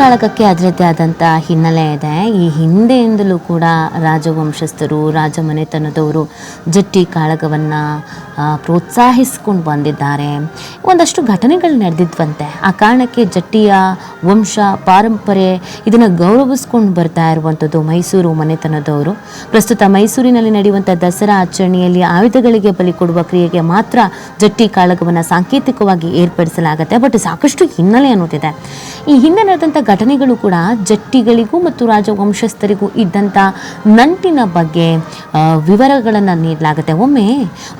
ಕಾಳಗಕ್ಕೆ ಅದರದ್ದೇ ಆದಂಥ ಹಿನ್ನೆಲೆ ಇದೆ. ಈ ಹಿಂದೆಯಿಂದಲೂ ಕೂಡ ರಾಜವಂಶಸ್ಥರು, ರಾಜಮನೆತನದವರು ಜಟ್ಟಿ ಕಾಳಗವನ್ನು ಪ್ರೋತ್ಸಾಹಿಸ್ಕೊಂಡು ಬಂದಿದ್ದಾರೆ. ಒಂದಷ್ಟು ಘಟನೆಗಳು ನಡೆದಿದ್ವಂತೆ. ಆ ಕಾರಣಕ್ಕೆ ಜಟ್ಟಿಯ ವಂಶ ಪಾರಂಪರೆ ಇದನ್ನು ಗೌರವಿಸ್ಕೊಂಡು ಬರ್ತಾ ಇರುವಂಥದ್ದು ಮೈಸೂರು ಮನೆತನದವರು. ಪ್ರಸ್ತುತ ಮೈಸೂರಿನಲ್ಲಿ ನಡೆಯುವಂಥ ದಸರಾ ಆಚರಣೆಯಲ್ಲಿ ಆಯುಧಗಳಿಗೆ ಬಲಿ ಕೊಡುವ ಕ್ರಿಯೆಗೆ ಮಾತ್ರ ಜಟ್ಟಿ ಕಾಳಗವನ್ನು ಸಾಂಕೇತಿಕವಾಗಿ ಏರ್ಪಡಿಸಲಾಗುತ್ತೆ. ಬಟ್ ಸಾಕಷ್ಟು ಹಿನ್ನೆಲೆ ಅನ್ನೋದಿದೆ. ಈ ಹಿಂದೆ ನಡೆದಂಥ ಘಟನೆಗಳು ಕೂಡ ಜಟ್ಟಿಗಳಿಗೂ ಮತ್ತು ರಾಜವಂಶಸ್ಥರಿಗೂ ಇದ್ದಂಥ ನಂಟಿನ ಬಗ್ಗೆ ವಿವರಗಳನ್ನು ನೀಡಲಾಗುತ್ತೆ. ಒಮ್ಮೆ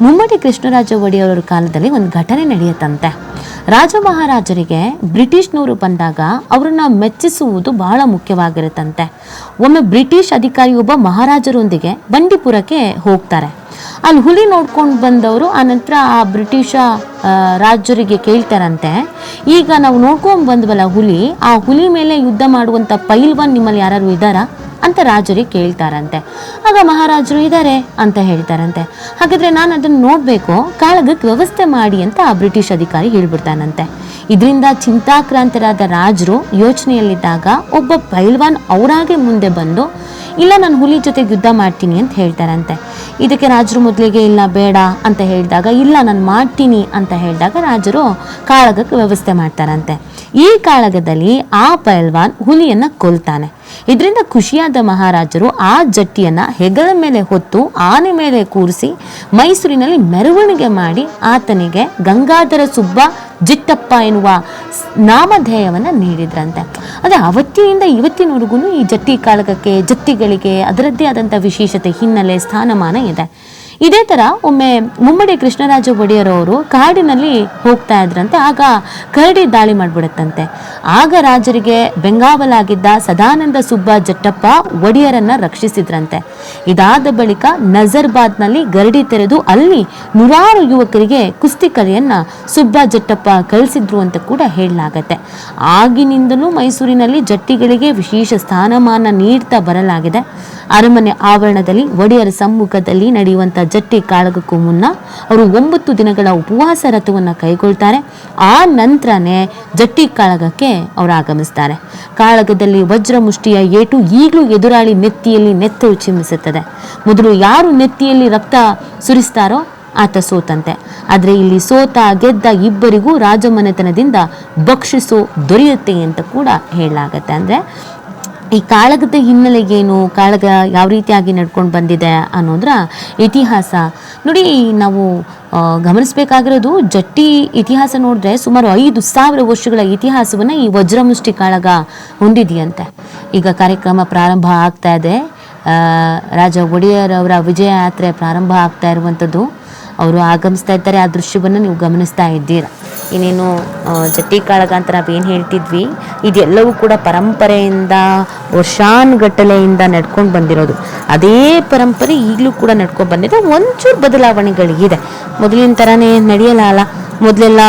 ಮುಮ್ಮಡಿ ಕೃಷ್ಣರಾಜ ಒಡೆಯರ ಕಾಲದಲ್ಲಿ ಒಂದು ಘಟನೆ ನಡೆಯುತ್ತಂತೆ. ರಾಜ ಮಹಾರಾಜರಿಗೆ ಬ್ರಿಟಿಷ್ನವರು ಬಂದಾಗ ಅವರನ್ನ ಮೆಚ್ಚಿಸುವುದು ಬಹಳ ಮುಖ್ಯವಾಗಿರುತ್ತಂತೆ. ಒಮ್ಮೆ ಬ್ರಿಟಿಷ್ ಅಧಿಕಾರಿಯೊಬ್ಬ ಮಹಾರಾಜರೊಂದಿಗೆ ಬಂಡೀಪುರಕ್ಕೆ ಹೋಗ್ತಾರೆ. ಅಲ್ಲಿ ಹುಲಿ ನೋಡ್ಕೊಂಡು ಬಂದವರು ಆನಂತರ ಆ ಬ್ರಿಟಿಷ ರಾಜರಿಗೆ ಕೇಳ್ತಾರಂತೆ, ಈಗ ನಾವು ನೋಡ್ಕೊಂಡು ಬಂದ್ವಲ್ಲ ಹುಲಿ, ಆ ಹುಲಿ ಮೇಲೆ ಯುದ್ಧ ಮಾಡುವಂಥ ಪೈಲ್ವಾನ್ ನಿಮ್ಮಲ್ಲಿ ಯಾರು ಇದ್ದಾರಾ ಅಂತ ರಾಜರಿಗೆ ಕೇಳ್ತಾರಂತೆ. ಆಗ ಮಹಾರಾಜರು ಇದ್ದಾರೆ ಅಂತ ಹೇಳ್ತಾರಂತೆ. ಹಾಗಾದರೆ ನಾನು ಅದನ್ನು ನೋಡಬೇಕು, ಕಾಳಗಕ್ಕೆ ವ್ಯವಸ್ಥೆ ಮಾಡಿ ಅಂತ ಆ ಬ್ರಿಟಿಷ್ ಅಧಿಕಾರಿ ಹೇಳ್ಬಿಡ್ತಾನಂತೆ. ಇದರಿಂದ ಚಿಂತಾಕ್ರಾಂತರಾದ ರಾಜರು ಯೋಚನೆಯಲ್ಲಿದ್ದಾಗ ಒಬ್ಬ ಪೈಲ್ವಾನ್ ಅವರಾಗೆ ಮುಂದೆ ಬಂದು, ಇಲ್ಲ ನಾನು ಹುಲಿ ಜೊತೆಗೆ ಯುದ್ಧ ಮಾಡ್ತೀನಿ ಅಂತ ಹೇಳ್ತಾರಂತೆ. ಇದಕ್ಕೆ ರಾಜರು ಮೊದಲಿಗೆ ಇಲ್ಲ ಬೇಡ ಅಂತ ಹೇಳಿದಾಗ, ಇಲ್ಲ ನಾನು ಮಾಡ್ತೀನಿ ಅಂತ ಹೇಳಿದಾಗ ರಾಜರು ಕಾಳಗಕ್ಕೆ ವ್ಯವಸ್ಥೆ ಮಾಡ್ತಾರಂತೆ. ಈ ಕಾಳಗದಲ್ಲಿ ಆ ಪೈಲ್ವಾನ್ ಹುಲಿಯನ್ನು ಕೊಲ್ತಾನೆ. ಇದರಿಂದ ಖುಷಿಯಾದ ಮಹಾರಾಜರು ಆ ಜಟ್ಟಿಯನ್ನು ಹೆಗಲ ಮೇಲೆ ಹೊತ್ತು ಆನೆ ಮೇಲೆ ಕೂರಿಸಿ ಮೈಸೂರಿನಲ್ಲಿ ಮೆರವಣಿಗೆ ಮಾಡಿ ಆತನಿಗೆ ಗಂಗಾಧರ ಸುಬ್ಬ ಜಿಟ್ಟಪ್ಪ ಎನ್ನುವ ನಾಮಧೇಯವನ್ನು ನೀಡಿದ್ರಂತೆ. ಅದೇ ಅವತ್ತಿನಿಂದ ಇವತ್ತಿನವರೆಗೂ ಈ ಜಟ್ಟಿ ಕಾಳಗಕ್ಕೆ, ಜಟ್ಟಿಗಳಿಗೆ ಅದರದ್ದೇ ಆದಂಥ ವಿಶೇಷತೆ, ಹಿನ್ನೆಲೆ, ಸ್ಥಾನಮಾನ ಇದೆ. ಇದೇ ಥರ ಒಮ್ಮೆ ಮುಮ್ಮಡಿ ಕೃಷ್ಣರಾಜ ಒಡೆಯರವರು ಕಾಡಿನಲ್ಲಿ ಹೋಗ್ತಾ ಇದ್ರಂತೆ. ಆಗ ಕರಡಿ ದಾಳಿ ಮಾಡಿಬಿಡುತ್ತಂತೆ. ಆಗ ರಾಜರಿಗೆ ಬೆಂಗಾವಲಾಗಿದ್ದ ಸದಾನಂದ ಸುಬ್ಬ ಜಟ್ಟಪ್ಪ ಒಡೆಯರನ್ನ ರಕ್ಷಿಸಿದ್ರಂತೆ. ಇದಾದ ಬಳಿಕ ನಜರ್ಬಾದ್ನಲ್ಲಿ ಗರಡಿ ತೆರೆದು ಅಲ್ಲಿ ನೂರಾರು ಯುವಕರಿಗೆ ಕುಸ್ತಿ ಕಲೆಯನ್ನ ಸುಬ್ಬ ಜಟ್ಟಪ್ಪ ಕಲಿಸಿದ್ರು ಅಂತ ಕೂಡ ಹೇಳಲಾಗತ್ತೆ. ಆಗಿನಿಂದಲೂ ಮೈಸೂರಿನಲ್ಲಿ ಜಟ್ಟಿಗಳಿಗೆ ವಿಶೇಷ ಸ್ಥಾನಮಾನ ನೀಡ್ತಾ ಬರಲಾಗಿದೆ. ಅರಮನೆ ಆವರಣದಲ್ಲಿ ಒಡೆಯರ ಸಮ್ಮುಖದಲ್ಲಿ ನಡೆಯುವಂಥ ಜಟ್ಟಿ ಕಾಳಗಕ್ಕೂ ಮುನ್ನ ಅವರು 9 ದಿನಗಳ ಉಪವಾಸ ವ್ರತವನ್ನು ಕೈಗೊಳ್ತಾರೆ. ಆ ನಂತರನೇ ಜಟ್ಟಿ ಕಾಳಗಕ್ಕೆ ಅವರು ಆಗಮಿಸ್ತಾರೆ. ಕಾಳಗದಲ್ಲಿ ವಜ್ರ ಮುಷ್ಟಿಯ ಏಟು ಈಗಲೂ ಎದುರಾಳಿ ನೆತ್ತಿಯಲ್ಲಿ ನೆತ್ತರು ಚಿಮ್ಮಿಸುತ್ತದೆ. ಮೊದಲು ಯಾರು ನೆತ್ತಿಯಲ್ಲಿ ರಕ್ತ ಸುರಿಸ್ತಾರೋ ಆತ ಸೋತಂತೆ. ಆದರೆ ಇಲ್ಲಿ ಸೋತ ಗೆದ್ದ ಇಬ್ಬರಿಗೂ ರಾಜಮನೆತನದಿಂದ ಬಕ್ಷಿಸು ದೊರೆಯುತ್ತೆ ಅಂತ ಕೂಡ ಹೇಳಲಾಗತ್ತೆ. ಅಂದರೆ ಈ ಕಾಳಗದ ಹಿನ್ನೆಲೆಗೇನು, ಕಾಳಗ ಯಾವ ರೀತಿಯಾಗಿ ನಡ್ಕೊಂಡು ಬಂದಿದೆ ಅನ್ನೋದ್ರ ಇತಿಹಾಸ ನೋಡಿ. ನಾವು ಗಮನಿಸಬೇಕಾಗಿರೋದು, ಜಟ್ಟಿ ಇತಿಹಾಸ ನೋಡಿದ್ರೆ ಸುಮಾರು 5,000 ವರ್ಷಗಳ ಇತಿಹಾಸವನ್ನು ಈ ವಜ್ರಮುಷ್ಟಿ ಕಾಳಗ ಹೊಂದಿದೆಯಂತೆ. ಈಗ ಕಾರ್ಯಕ್ರಮ ಪ್ರಾರಂಭ ಆಗ್ತಾ ಇದೆ. ರಾಜ ಒಡೆಯರವರ ವಿಜಯ ಯಾತ್ರೆ ಪ್ರಾರಂಭ ಆಗ್ತಾ ಇರುವಂಥದ್ದು. ಅವರು ಆಗಮಿಸ್ತಾ ಇದ್ದಾರೆ. ಆ ದೃಶ್ಯವನ್ನು ನೀವು ಗಮನಿಸ್ತಾ ಇದ್ದೀರಾ. ಇನ್ನೇನು ಜಟ್ಟಿ ಕಾಳಗ ಅಂತ ನಾವೇನು ಹೇಳ್ತಿದ್ವಿ, ಇದೆಲ್ಲವೂ ಕೂಡ ಪರಂಪರೆಯಿಂದ ವರ್ಷಾನುಗಟ್ಟಲೆಯಿಂದ ನಡ್ಕೊಂಡು ಬಂದಿರೋದು. ಅದೇ ಪರಂಪರೆ ಈಗಲೂ ಕೂಡ ನಡ್ಕೊಂಡು ಬಂದಿದೆ. ಒಂಚೂರು ಬದಲಾವಣೆಗಳಿದೆ. ಮೊದಲಿನ ಥರನೇ ನಡೆಯಲ್ಲ. ಮೊದಲೆಲ್ಲ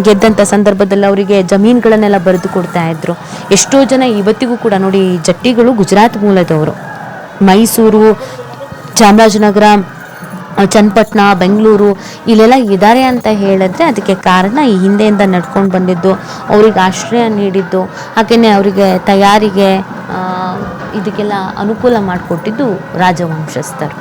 ಗೆದ್ದಂಥ ಸಂದರ್ಭದಲ್ಲಿ ಅವರಿಗೆ ಜಮೀನುಗಳನ್ನೆಲ್ಲ ಬರೆದು ಕೊಡ್ತಾ ಇದ್ರು. ಎಷ್ಟೋ ಜನ ಇವತ್ತಿಗೂ ಕೂಡ ನೋಡಿ, ಜಟ್ಟಿಗಳು ಗುಜರಾತ್ ಮೂಲದವರು. ಮೈಸೂರು, ಚಾಮರಾಜನಗರ, ಚನ್ನಪಟ್ಟಣ, ಬೆಂಗಳೂರು ಇಲ್ಲೆಲ್ಲ ಇದ್ದಾರೆ ಅಂತ ಹೇಳಿದ್ರೆ ಅದಕ್ಕೆ ಕಾರಣ ಈ ಹಿಂದೆಯಿಂದ ನಡ್ಕೊಂಡು ಬಂದಿದ್ದು, ಅವ್ರಿಗೆ ಆಶ್ರಯ ನೀಡಿದ್ದು, ಹಾಗೆಯೇ ಅವರಿಗೆ ತಯಾರಿಗೆ ಇದಕ್ಕೆಲ್ಲ ಅನುಕೂಲ ಮಾಡಿಕೊಟ್ಟಿದ್ದು ರಾಜವಂಶಸ್ಥರು.